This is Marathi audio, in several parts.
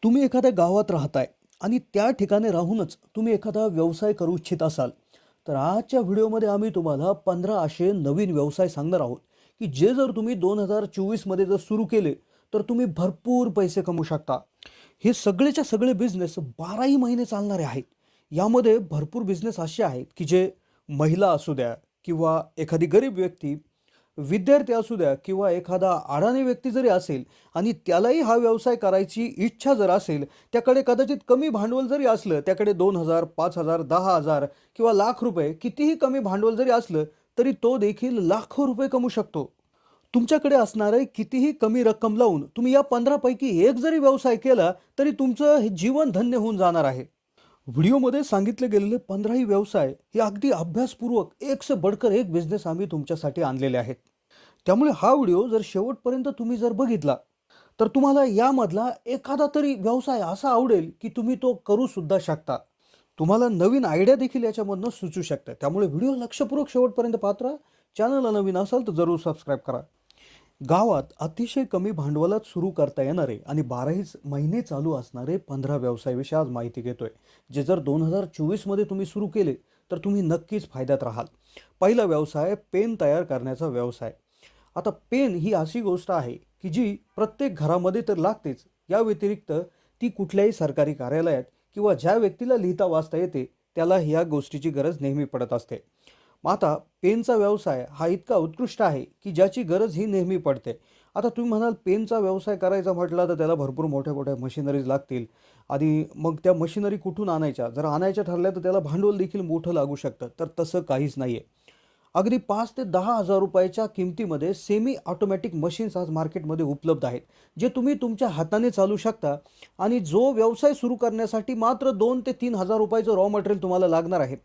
तुम्ही एखाद्या गावात राहताय आणि त्या ठिकाणी राहूनच तुम्ही एखादा व्यवसाय करू इच्छित असाल, तर आजच्या व्हिडिओमध्ये आम्ही तुम्हाला 15 असे नवीन व्यवसाय सांगणार आहोत, की जे जर तुम्ही 2024 मध्ये जर सुरू केले, तर तुम्ही भरपूर पैसे कमवू शकता. हे सगळेच्या सगळे बिझनेस 12ही महिने चालणारे आहेत. यामध्ये भरपूर बिझनेस असे आहेत, की जे महिला असू द्या किंवा एखादी गरीब व्यक्ती, विद्यार्थी असू द्या किंवा एखादा अडाणी व्यक्ती जरी असेल आणि त्यालाही हा व्यवसाय करायची इच्छा जर असेल, त्याकडे कदाचित कमी भांडवल जरी असलं, त्याकडे 2,000, 5,000, 10,000 किंवा लाख रुपये कितीही कमी भांडवल जरी असलं, तरी तो देखील लाखो रुपये कमवू शकतो. तुमच्याकडे असणारे कितीही कमी रक्कम लावून तुम्ही या 15 पैकी एक जरी व्यवसाय केला, तरी तुमचं हे जीवन धन्य होऊन जाणार आहे. व्हिडिओमध्ये सांगितले गेलेले 15ही व्यवसाय हे अगदी अभ्यासपूर्वक एक से बढकर एक बिझनेस आम्ही तुमच्यासाठी आणलेले आहेत. त्यामुळे हा व्हिडिओ जर शेवटपर्यंत तुम्ही जर बघितला, तर तुम्हाला यामधला एखादा तरी व्यवसाय असा आवडेल, की तुम्ही तो करू सुद्धा शकता. तुम्हाला नवीन आयडिया देखील याच्यामधनं सुचू शकतात. त्यामुळे व्हिडिओ लक्षपूर्वक शेवटपर्यंत पाहत राहा. चॅनलला नवीन असाल तर जरूर सबस्क्राईब करा. गावात अतिशय कमी भांडवलात सुरू करता येणारे आणि 12ही महिने चालू असणारे 15 व्यवसायाविषयी आज माहिती घेतोय. जे जर 2024 मध्ये तुम्ही सुरू केले, तर तुम्ही नक्कीच फायद्यात राहाल. पहिला व्यवसाय पेन तयार करण्याचा व्यवसाय. आता पेन ही अशी गोष्ट आहे, की जी प्रत्येक घरामध्ये तर लागतेच. या व्यतिरिक्त ती कुठल्याही सरकारी कार्यालयात किंवा ज्या व्यक्तीला लिहिता वाचता येते, त्याला ह्या गोष्टीची गरज नेहमी पडत असते. मग आता पेनचा व्यवसाय हा इतका उत्कृष्ट आहे, की ज्याची गरज ही नेहमी पडते. आता तुम्ही म्हणाल पेनचा व्यवसाय करायचा म्हटला तर त्याला भरपूर मोठ्या-मोठ्या मशिनरीज लागतील आणि मग त्या मशिनरी कुठून आणायच्या? जर आणायच्या ठरल्या तर त्याला भांडवल देखील मोठं लागू शकतं. तर तसं काहीच नाहीये. अगदी 5 ते 10,000 रुपयाच्या किमतीमध्ये सेमी ऑटोमॅटिक मशीन्स आज मार्केटमध्ये उपलब्ध आहेत. जे तुम्ही तुमच्या हाताने चालवू शकता आणि जो व्यवसाय सुरू करण्यासाठी मात्र 2 ते 3,000 रुपयाचं रॉ मटेरियल तुम्हाला लागणार आहे.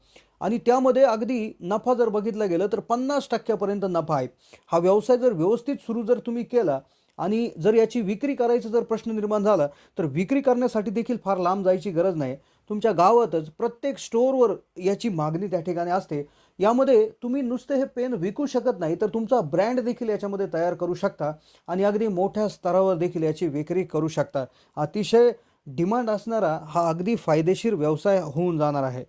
आणि त्यामध्ये अगदी नफा जर बघितला गेलं तर 50% पर्यंत नफा आहे. हा व्यवसाय जर व्यवस्थित सुरू जर तुम्ही केला आणि जर याची विक्री करायचा जर प्रश्न निर्माण झाला, तर विक्री करण्यासाठी देखील फार लांब जायची गरज नाही. तुमच्या गावातच प्रत्येक स्टोअरवर याची मागणी त्या ठिकाणी असते. यामध्ये तुम्ही नुसते हे पेन विकू शकत नाही, तर तुमचा ब्रँड देखील याच्यामध्ये तयार करू शकता आणि अगदी मोठ्या स्तरावर देखील याची विक्री करू शकता. अतिशय डिमांड असणारा हा अगदी फायदेशीर व्यवसाय होऊन जाणार आहे.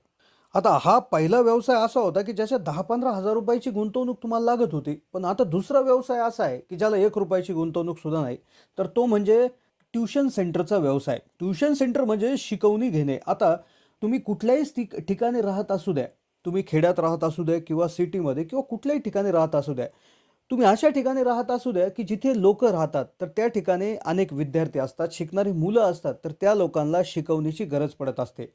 आता हा पहिला व्यवसाय असा होता, की ज्याच्यात 10-15,000 रुपयाची गुंतवणूक तुम्हाला लागत होती. पण आता दुसरा व्यवसाय असा आहे, की ज्याला ₹1 ची गुंतवणूक सुद्धा नाही. तर तो म्हणजे ट्युशन सेंटरचा व्यवसाय. ट्युशन सेंटर म्हणजे शिकवणी घेणे. आता तुम्ही कुठल्याही ठिकाणी राहत असू द्या. तुम्ही खेड्यात राहत असू द्या किंवा सिटीमध्ये किंवा कुठल्याही ठिकाणी राहत असू द्या. तुम्ही अशा ठिकाणी राहत असू द्या, की जिथे लोकं राहतात. तर त्या ठिकाणी अनेक विद्यार्थी असतात, शिकणारी मुलं असतात. तर त्या लोकांना शिकवणीची गरज पडत असते.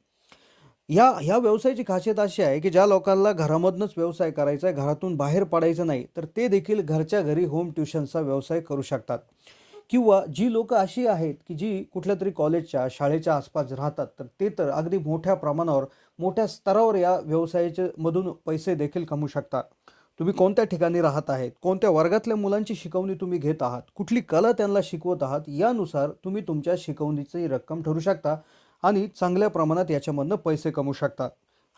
ह्या व्यवसायाची खासियत अशी आहे, की ज्या लोकांना घरामधूनच व्यवसाय करायचा आहे, घरातून बाहेर पडायचं नाही, तर ते देखील घरच्या घरी होम ट्युशनचा व्यवसाय करू शकतात. किंवा जी लोकं अशी आहेत, की जी कुठल्यातरी कॉलेजच्या, शाळेच्या आसपास राहतात, तर ते तर अगदी मोठ्या प्रमाणावर, मोठ्या स्तरावर या व्यवसायाच्या मधून पैसे देखील कमवू शकतात. तुम्ही कोणत्या ठिकाणी राहत आहेत, कोणत्या वर्गातल्या मुलांची शिकवणी तुम्ही घेत आहात, कुठली कला त्यांना शिकवत आहात, यानुसार तुम्ही तुमच्या शिकवणीची रक्कम ठरवू शकता आणि चांगल्या प्रमाणात याच्यामधनं पैसे कमवू शकता.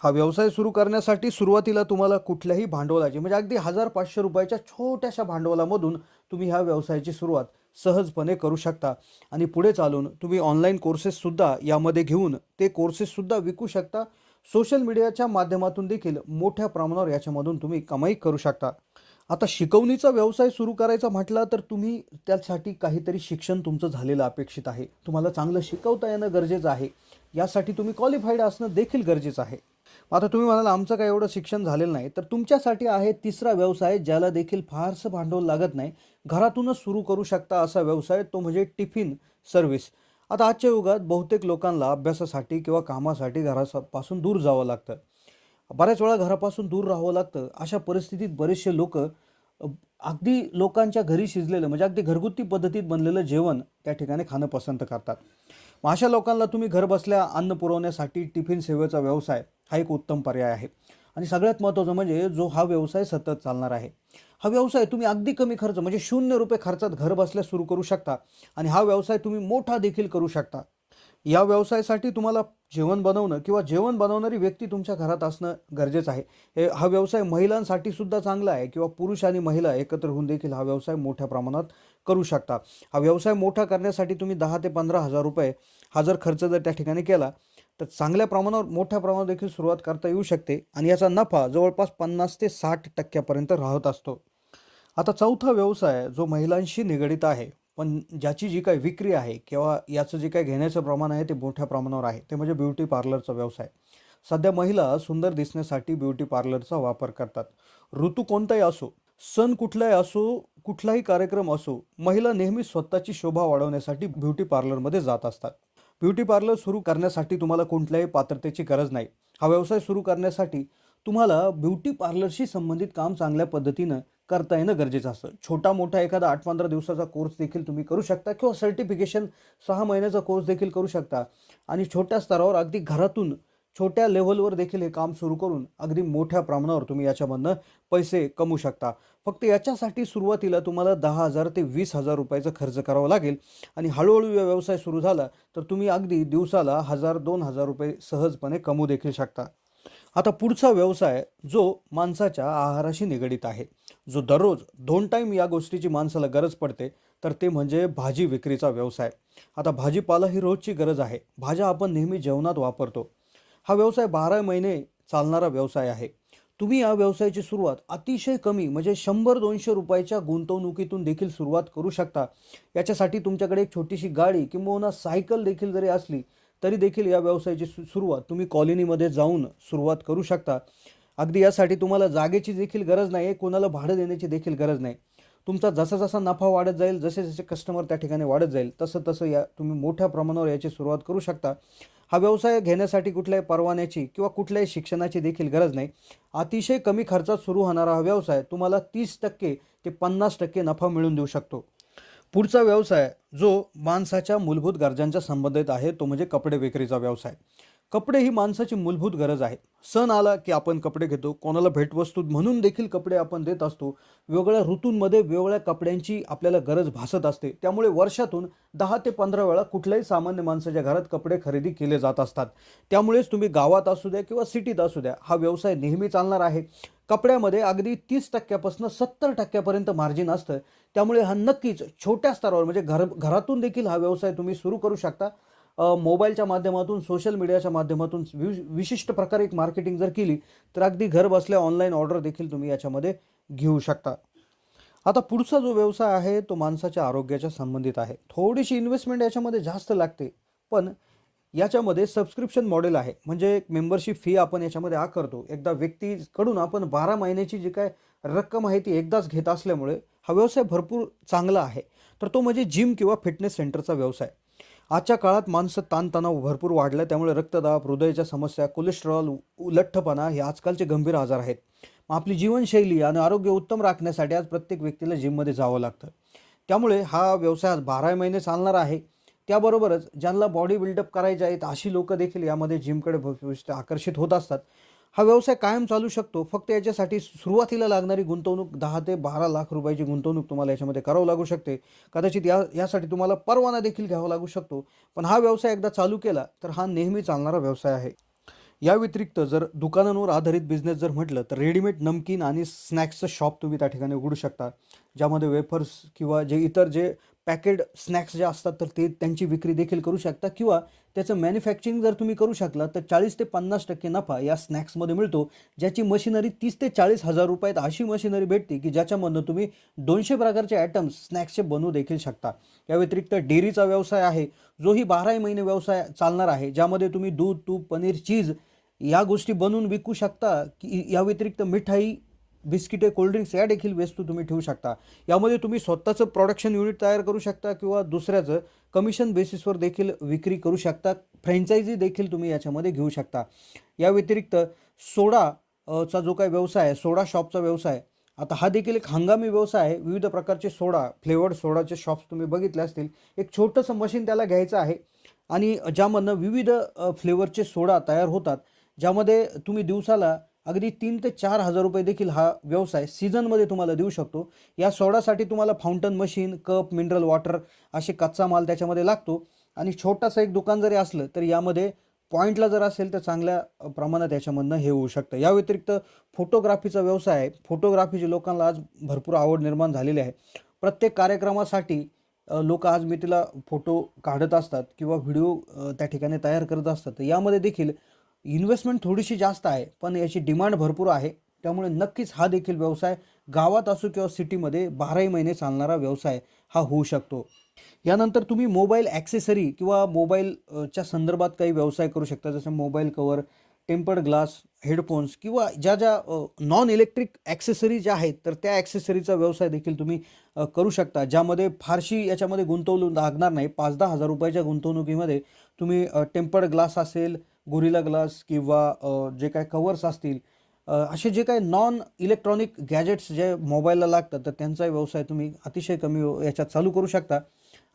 हा व्यवसाय सुरू करण्यासाठी सुरुवातीला तुम्हाला कुठल्याही भांडवलाची म्हणजे अगदी ₹1000-500 छोट्याशा भांडवलामधून तुम्ही ह्या व्यवसायाची सुरुवात सहजपणे करू शकता आणि पुढे चालून तुम्ही ऑनलाईन कोर्सेससुद्धा यामध्ये घेऊन ते कोर्सेससुद्धा विकू शकता. सोशल मीडियाच्या माध्यमातून देखील मोठ्या प्रमाणावर याच्यामधून तुम्ही कमाई करू शकता. आता शिकवणीचा व्यवसाय सुरू करायचा म्हटला तर तुम्ही त्यासाठी काहीतरी शिक्षण तुमचं झालेलं अपेक्षित आहे. तुम्हाला चांगलं शिकवता येणं गरजेचं आहे. यासाठी तुम्ही क्वालिफाईड असणं देखील गरजेचं आहे. आता तुम्ही म्हणाल आमचं काही एवढं शिक्षण झालेलं नाही, तर तुमच्यासाठी आहे तिसरा व्यवसाय ज्याला देखील फारसं भांडवल लागत नाही. घरातूनच सुरू करू शकता असा व्यवसाय तो म्हणजे टिफिन सर्व्हिस. आता आजच्या युगात बहुतेक लोकांना अभ्यासासाठी किंवा कामासाठी घरापासून दूर जावं लागतं. बऱ्याच वेळा घरापासून दूर राहावं लागतं. अशा परिस्थितीत बरेचसे लोकं अगदी लोकांच्या घरी शिजलेलं म्हणजे अगदी घरगुती पद्धतीत बनलेलं जेवण त्या ठिकाणी खाणं पसंत करतात. मग अशा लोकांना तुम्ही घरबसल्या अन्न पुरवण्यासाठी टिफिन सेवेचा व्यवसाय हा एक उत्तम पर्याय आहे. आणि सगळ्यात महत्त्वाचं म्हणजे जो हा व्यवसाय सतत चालणार आहे. हा व्यवसाय तुम्ही अगदी कमी खर्च म्हणजे ₹0 खर्चात घर बसल्या सुरू करू शकता आणि हा व्यवसाय तुम्ही मोठा देखील करू शकता. या व्यवसायासाठी तुम्हाला जेवण बनवणं किंवा जेवण बनवणारी व्यक्ती तुमच्या घरात असणं गरजेचं आहे. हा व्यवसाय महिलांसाठी सुद्धा चांगला आहे किंवा पुरुष आणि महिला एकत्र होऊन देखील हा व्यवसाय मोठ्या प्रमाणात करू शकता. हा व्यवसाय मोठा करण्यासाठी तुम्ही 10 ते 15,000 रुपये हा जर खर्च जर त्या ठिकाणी केला, तर चांगल्या प्रमाणावर मोठ्या प्रमाणावर देखील सुरुवात करता येऊ शकते आणि याचा नफा जवळपास 50 ते 60% राहत असतो. आता चौथा व्यवसाय जो महिलांशी निगडित आहे, पण ज्याची जी काही विक्री आहे किंवा याचं जे काही घेण्याचं प्रमाण आहे ते मोठ्या प्रमाणावर आहे, ते म्हणजे ब्युटी पार्लरचा व्यवसाय. सध्या महिला सुंदर दिसण्यासाठी ब्युटी पार्लरचा वापर करतात. ऋतू कोणताही असो, सण कुठलाही असो, कुठलाही कार्यक्रम असो, महिला नेहमी स्वतःची शोभा वाढवण्यासाठी ब्युटी पार्लरमध्ये जात असतात. ब्युटी पार्लर सुरू करण्यासाठी तुम्हाला कोणत्याही पात्रतेची गरज नाही. हा व्यवसाय सुरू करण्यासाठी तुम्हाला ब्युटी पार्लरशी संबंधित काम चांगल्या पद्धतीनं करता येणं गरजेचं असतं. छोटा-मोठा एखादा 8-15 दिवसाचा कोर्स देखील तुम्ही करू शकता किंवा सर्टिफिकेशन 6 महिन्याचा कोर्स देखील करू शकता आणि छोट्या स्तरावर अगदी घरातून छोट्या लेव्हलवर देखील हे काम सुरू करून अगदी मोठ्या प्रमाणावर तुम्ही याच्यामधनं पैसे कमवू शकता. फक्त याच्यासाठी सुरुवातीला तुम्हाला 10,000 ते 20,000 रुपयाचा खर्च करावा लागेल आणि हळू-हळू व्यवसाय सुरू झाला तर तुम्ही अगदी दिवसाला 1,000-2,000 रुपये सहजपणे कमवू देखील शकता. आता पुढचा व्यवसाय जो माणसाच्या आहाराशी निगडित आहे, जो दररोज 2 टाईम या गोष्टीची माणसाला गरज पडते, तर ते म्हणजे भाजी विक्रीचा व्यवसाय. आता भाजीपाला ही रोजची गरज आहे. भाज्या आपण नेहमी जेवणात वापरतो. हा व्यवसाय 12 महिने चालणारा व्यवसाय आहे. तुम्ही या व्यवसायाची सुरुवात अतिशय कमी म्हणजे 100-200 रुपयाच्या गुंतवणुकीतून देखील सुरुवात करू शकता. याच्यासाठी तुमच्याकडे एक छोटीशी गाडी किंबहुना सायकल देखील जरी असली, तरी देखील या व्यवसायाची सुरुवात तुम्ही कॉलनीमध्ये जाऊन सुरुवात करू शकता. अगदी यासाठी तुम्हाला जागेची देखील गरज नाही आहे, कोणाला भाडं देण्याची देखील गरज नाही. तुमचा जसा-जसा नफा वाढत जाईल, जसे-जसे कस्टमर त्या ठिकाणी वाढत जाईल, तसं-तसं या तुम्ही मोठ्या प्रमाणावर याची सुरुवात करू शकता. हा व्यवसाय घेण्यासाठी कुठल्याही परवान्याची किंवा कुठल्याही शिक्षणाची देखील गरज नाही. अतिशय कमी खर्चात सुरू होणारा हा व्यवसाय तुम्हाला 30% ते 50% नफा मिळवून देऊ शकतो. पुढचा व्यवसाय जो माणसाच्या मूलभूत गरजांच्या संबंधित आहे तो म्हणजे कपडे विक्रीचा व्यवसाय. कपडे ही माणसाची मूलभूत गरज आहे. सण आला की आपण कपडे घेतो. कोणाला भेटवस्तू म्हणून देखील कपडे आपण देत असतो. वेगवेगळ्या ऋतूंमध्ये वेगवेगळ्या कपड्यांची आपल्याला गरज भासत असते. त्यामुळे वर्षातून 10 ते 15 वेळा कुठल्याही सामान्य माणसाच्या घरात कपडे खरेदी केले जात असतात. त्यामुळेच तुम्ही गावात असू द्या किंवा सिटीत असू द्या, हा व्यवसाय नेहमी चालणार आहे. कपड्यामध्ये अगदी 30% पासून 70% पर्यंत मार्जिन असतं. त्यामुळे हा नक्कीच छोट्या स्तरावर म्हणजे घरातून देखील हा व्यवसाय तुम्ही सुरू करू शकता. मोबाईलच्या माध्यमातून, सोशल मीडियाच्या माध्यमातून विशिष्ट प्रकारे एक मार्केटिंग जर केली, तर अगदी घर बसल्या ऑनलाईन ऑर्डर देखील तुम्ही याच्यामध्ये घेऊ शकता. आता पुढचा जो व्यवसाय आहे, तो माणसाच्या आरोग्याच्या संबंधित आहे. थोडीशी इन्व्हेस्टमेंट याच्यामध्ये जास्त लागते, पण याच्यामध्ये सबस्क्रिप्शन मॉडेल आहे. म्हणजे एक मेंबरशिप फी आपण याच्यामध्ये आकारतो. एकदा व्यक्तीकडून आपण 12 महिन्याची जी काय रक्कम आहे, ती एकदाच घेत असल्यामुळे हा व्यवसाय भरपूर चांगला आहे. तर तो म्हणजे जिम किंवा फिटनेस सेंटरचा व्यवसाय. आजच्या काळात माणसं ताणतणाव भरपूर वाढला त्यामुळे रक्तदाब, हृदयाच्या समस्या, कोलेस्टेरॉल, लठ्ठपणा हे आजकालचे गंभीर आजार आहेत. मग आपली जीवनशैली आणि आरोग्य उत्तम राखण्यासाठी आज प्रत्येक व्यक्तीला जिममध्ये जावं लागतं. त्यामुळे हा व्यवसाय आज 12 महिने चालणार आहे. त्याबरोबरच ज्यांना बॉडी बिल्डअप करायचे आहेत अशी लोकं देखील यामध्ये जिमकडे आकर्षित होत असतात. हा व्यवसाय कायम चालू शकतो. फक्त याच्यासाठी सुरुवातीला लागणारी गुंतवणूक 10 ते 12 लाख रुपयाची गुंतवणूक तुम्हाला याच्यामध्ये करावं लागू शकते. कदाचित यासाठी तुम्हाला परवाना देखील घ्यावा लागू शकतो. पण हा व्यवसाय एकदा चालू केला तर हा नेहमी चालणारा व्यवसाय आहे. या व्यतिरिक्त जर दुकानांवर आधारित बिझनेस जर म्हटलं तर रेडीमेड नमकीन आणि स्नॅक्सचं शॉप तुम्ही त्या ठिकाणी उघडू शकता. ज्यामध्ये वेफर्स किंवा इतर जे पॅकेड स्नॅक्स जे असतात तर ते त्यांची विक्री देखील करू शकता किंवा त्याचं मॅन्युफॅक्चरिंग जर तुम्ही करू शकला तर 40 ते 50% नफा या स्नॅक्समध्ये मिळतो. ज्याची मशिनरी 30 ते 40 हजार रुपयात अशी मशिनरी भेटते की ज्याच्यामधनं तुम्ही 200 प्रकारचे आयटम्स स्नॅक्सचे बनवू देखील शकता. या व्यतिरिक्त डेअरीचा व्यवसाय आहे, जोही 12 महिने व्यवसाय चालणार आहे. ज्यामध्ये तुम्ही दूध, तूप, पनीर, चीज या गोष्टी बनवून विकू शकता की या व्यतिरिक्त मिठाई, बिस्किटे, कोल्ड्रिंक्स या देखील वस्तू तुम्ही ठेवू शकता. यामध्ये तुम्ही स्वतःचं प्रोडक्शन युनिट तयार करू शकता किंवा दुसऱ्याचं कमिशन बेसिसवर देखील विक्री करू शकता. फ्रँचायझी देखील तुम्ही याच्यामध्ये घेऊ शकता. या व्यतिरिक्त सोडा चा जो काही व्यवसाय आहे, सोडा शॉपचा व्यवसाय, आता हा देखील एक हंगामी व्यवसाय आहे. विविध प्रकारचे सोडा, फ्लेवर्ड सोडाचे शॉप्स तुम्ही बघितले असतील. एक छोटंसं मशीन त्याला घ्यायचं आहे आणि ज्यामधनं विविध फ्लेवरचे सोडा तयार होतात. ज्यामध्ये तुम्ही दिवसाला अगदी 3 ते 4 हजार रुपये देखील हा व्यवसाय सीझनमध्ये तुम्हाला देऊ शकतो. या सोडासाठी तुम्हाला fountain machine, cup, mineral water असे कच्चा माल त्याच्यामध्ये लागतो आणि छोटासा एक दुकान जरी असलं तर यामध्ये पॉईंटला जर असेल तर चांगल्या प्रमाणात याच्यामधनं हे होऊ शकतं. या व्यतिरिक्त फोटोग्राफीचा व्यवसाय आहे. फोटोग्राफीची लोकांना आज भरपूर आवड निर्माण झालेली आहे. प्रत्येक कार्यक्रमासाठी लोक आज मी तिला फोटो काढत असतात किंवा व्हिडिओ त्या ठिकाणी तयार करत असतात. तर यामध्ये देखील इन्व्हेस्टमेंट थोडीशी जास्त आहे, पण याची डिमांड भरपूर आहे. त्यामुळे नक्कीच हा देखील व्यवसाय गावात असो किंवा सिटीमध्ये 12ही महिने चालणारा व्यवसाय हा होऊ शकतो. यानंतर तुम्ही मोबाईल ॲक्सेसरी किंवा मोबाईल च्या संदर्भात काही व्यवसाय करू शकता. जसं mobile cover, tempered glass, headphones किंवा ज्या नॉन इलेक्ट्रिक ॲक्सेसरी ज्या आहेत, तर त्या ॲक्सेसरीचा व्यवसाय देखील तुम्ही करू शकता. ज्यामध्ये फारशी याच्यामध्ये गुंतवणूक लागणार नाही. 5-10 हजार रुपयाच्या गुंतवणुकीमध्ये तुम्ही टेम्पर्ड ग्लास असेल, गोरिल्ला ग्लास किंवा जे काही कव्हर्स असतील, असे जे काही नॉन इलेक्ट्रॉनिक गॅजेट्स जे मोबाईलला लागतात, तर त्यांचा व्यवसाय तुम्ही अतिशय कमी याच्यात चालू करू शकता.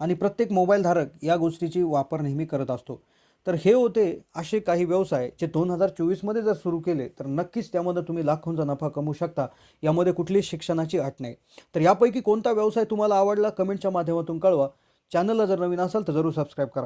आणि प्रत्येक मोबाईल धारक या गोष्टीची वापर नेहमी करत असतो. तर हे होते असे काही व्यवसाय जे 2024मध्ये जर सुरू केले तर नक्कीच त्यामध्ये तुम्ही लाखोंचा नफा कमवू शकता. यामध्ये कुठलीच शिक्षणाची अट नाही. तर यापैकी कोणता व्यवसाय तुम्हाला आवडला कमेंटच्या माध्यमातून कळवा. चॅनलला जर नवीन असाल तर जरूर सबस्क्राईब करा.